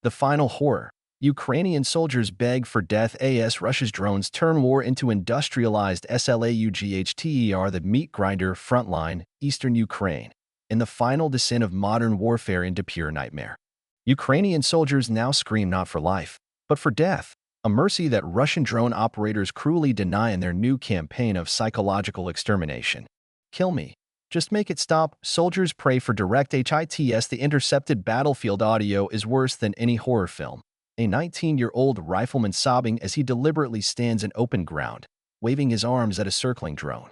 The final horror. Ukrainian soldiers beg for death as Russia's drones turn war into industrialized SLAUGHTER, the meat grinder frontline, eastern Ukraine, in the final descent of modern warfare into pure nightmare. Ukrainian soldiers now scream not for life, but for death, a mercy that Russian drone operators cruelly deny in their new campaign of psychological extermination. Kill me. Just make it stop. Soldiers pray for direct hits. The intercepted battlefield audio is worse than any horror film. A 19-year-old rifleman sobbing as he deliberately stands in open ground, waving his arms at a circling drone.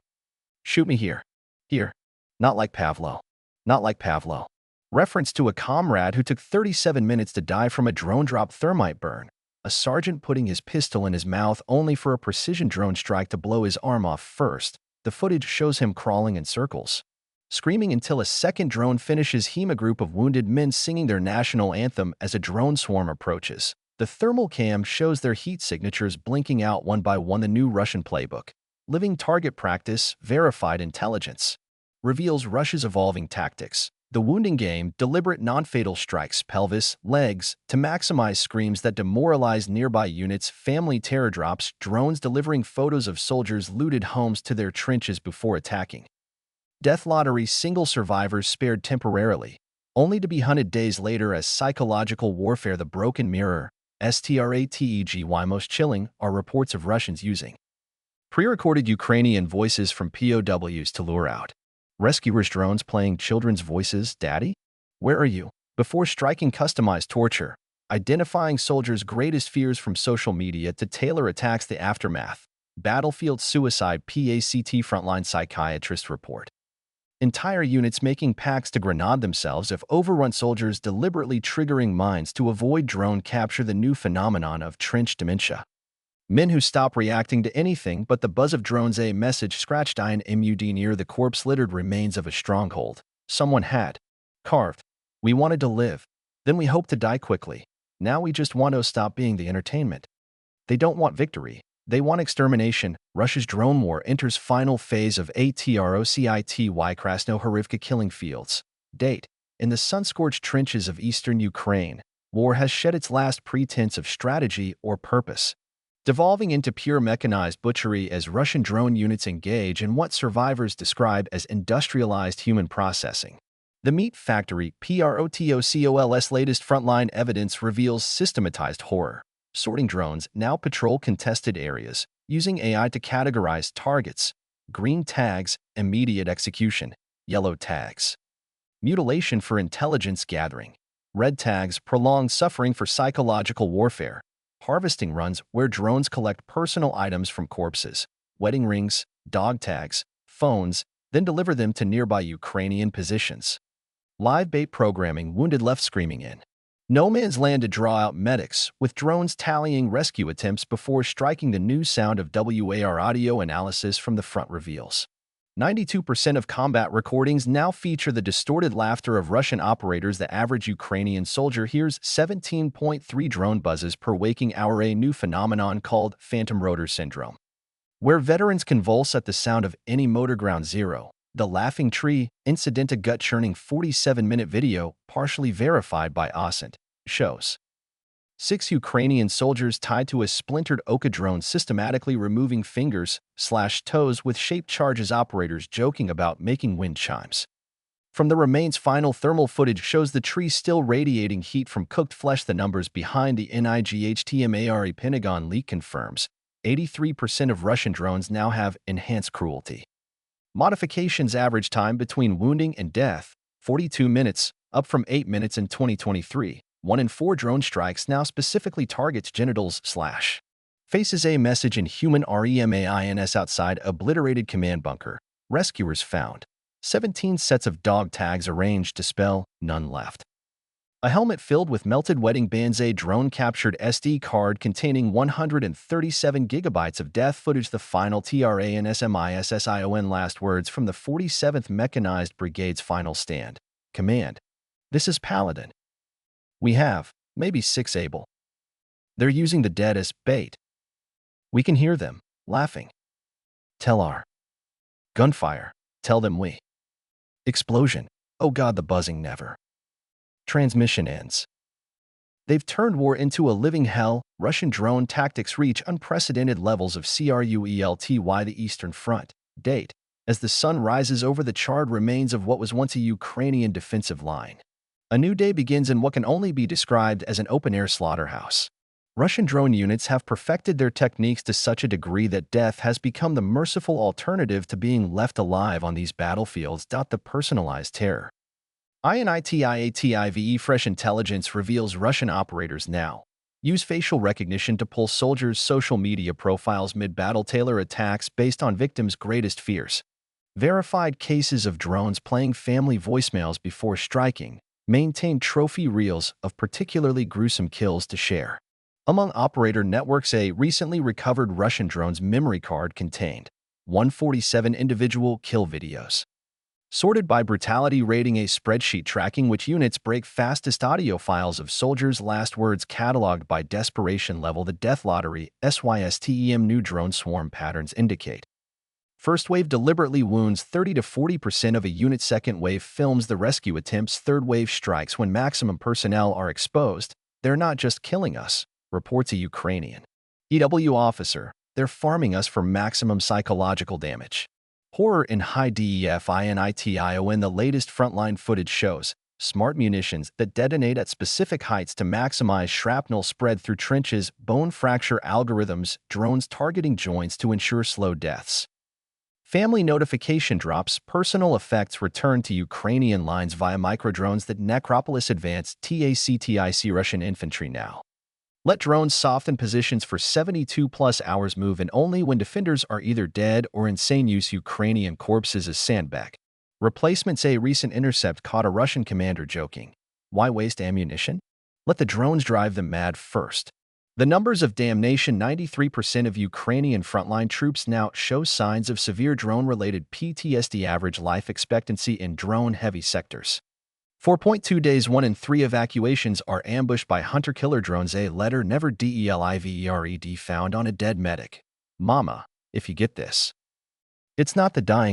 Shoot me here. Here. Not like Pavlo. Not like Pavlo. Reference to a comrade who took 37 minutes to die from a drone drop thermite burn. A sergeant putting his pistol in his mouth only for a precision drone strike to blow his arm off first. The footage shows him crawling in circles, screaming until a second drone finishes him. A group of wounded men singing their national anthem as a drone swarm approaches. The thermal cam shows their heat signatures blinking out one by one. The new Russian playbook, living target practice, verified intelligence, reveals Russia's evolving tactics. The wounding game, deliberate non-fatal strikes, pelvis, legs, to maximize screams that demoralize nearby units, family terror drops, drones delivering photos of soldiers' looted homes to their trenches before attacking. Death lottery, single survivors spared temporarily, only to be hunted days later as psychological warfare. The broken mirror, STRATEGY. Most chilling are reports of Russians using pre-recorded Ukrainian voices from POWs to lure out rescuers. Drones playing children's voices. Daddy? Where are you? Before striking. Customized torture, identifying soldiers' greatest fears from social media to tailor attacks. The aftermath. Battlefield suicide. PACT frontline psychiatrist report. Entire units making pacts to grenade themselves if overrun. Soldiers deliberately triggering mines to avoid drone capture. The new phenomenon of trench dementia. Men who stop reacting to anything but the buzz of drones. A message scratched in MUD near the corpse-littered remains of a stronghold. Someone had carved. We wanted to live. Then we hoped to die quickly. Now we just want to stop being the entertainment. They don't want victory. They want extermination. Russia's drone war enters final phase of ATROCITY. Krasnohorivka killing fields. Date. In the sun-scorched trenches of eastern Ukraine, war has shed its last pretense of strategy or purpose, devolving into pure mechanized butchery as Russian drone units engage in what survivors describe as industrialized human processing. The meat factory, PROTOCOL's latest frontline evidence reveals systematized horror. Sorting drones now patrol contested areas, using AI to categorize targets. Green tags, immediate execution. Yellow tags, mutilation for intelligence gathering. Red tags, prolonged suffering for psychological warfare. Harvesting runs where drones collect personal items from corpses, wedding rings, dog tags, phones, then deliver them to nearby Ukrainian positions. Live bait programming, wounded left screaming in no man's land to draw out medics, with drones tallying rescue attempts before striking. The new sound of WAR audio analysis from the front reveals 92% of combat recordings now feature the distorted laughter of Russian operators. The average Ukrainian soldier hears 17.3 drone buzzes per waking hour, a new phenomenon called phantom rotor syndrome, where veterans convulse at the sound of any motor. Ground zero. The Laughing Tree incident. A gut-churning 47-minute video, partially verified by OSINT, shows 6 Ukrainian soldiers tied to a splintered Oka drone systematically removing fingers/toes with shaped charges. Operators joking about making wind chimes from the remains. Final thermal footage shows the tree still radiating heat from cooked flesh. The numbers behind the NIGHTMARE Pentagon leak confirms 83% of Russian drones now have enhanced cruelty modifications. Average time between wounding and death, 42 minutes, up from 8 minutes in 2023. 1 in 4 drone strikes now specifically targets genitals/faces. A message in human REMAINS outside obliterated command bunker. Rescuers found 17 sets of dog tags arranged to spell none left. A helmet filled with melted wedding bands. A drone captured SD card containing 137 gigabytes of death footage. The final TRANSMISSION. Last words from the 47th Mechanized Brigade's final stand. Command. This is Paladin. We have, maybe 6 able. They're using the dead as bait. We can hear them, laughing. Tell our. Gunfire. Tell them we. Explosion. Oh God, the buzzing never. Transmission ends. They've turned war into a living hell. Russian drone tactics reach unprecedented levels of CRUELTY the Eastern Front. Date. As the sun rises over the charred remains of what was once a Ukrainian defensive line. A new day begins in what can only be described as an open-air slaughterhouse. Russian drone units have perfected their techniques to such a degree that death has become the merciful alternative to being left alive on these battlefields. The personalized terror. INITIATIVE Fresh intelligence reveals Russian operators now use facial recognition to pull soldiers' social media profiles mid-battle, tailor attacks based on victims' greatest fears. Verified cases of drones playing family voicemails before striking, maintain trophy reels of particularly gruesome kills to share. Among operator networks, a recently recovered Russian drone's memory card contained 147 individual kill videos. Sorted by brutality, rating a spreadsheet tracking which units break fastest audio files of soldiers' last words cataloged by desperation level. The death lottery SYSTEM new drone swarm patterns indicate. First wave deliberately wounds 30 to 40% of a unit. Second wave films the rescue attempts. Third wave strikes when maximum personnel are exposed. They're not just killing us, reports a Ukrainian EW officer. They're farming us for maximum psychological damage. Horror in high def INITION. The latest frontline footage shows smart munitions that detonate at specific heights to maximize shrapnel spread through trenches, bone fracture algorithms, drones targeting joints to ensure slow deaths. Family notification drops. Personal effects return to Ukrainian lines via microdrones. That Necropolis advanced TACTIC Russian infantry now let drones soften positions for 72+ hours, move in only when defenders are either dead or insane. Use Ukrainian corpses as sandbag replacements. A recent intercept caught a Russian commander joking, "Why waste ammunition? Let the drones drive them mad first." The numbers of damnation. 93% of Ukrainian frontline troops now show signs of severe drone-related PTSD. Average life expectancy in drone-heavy sectors 4.2 days. 1 in 3 evacuations are ambushed by hunter-killer drones. A letter never delivered found on a dead medic. Mama, if you get this. It's not the dying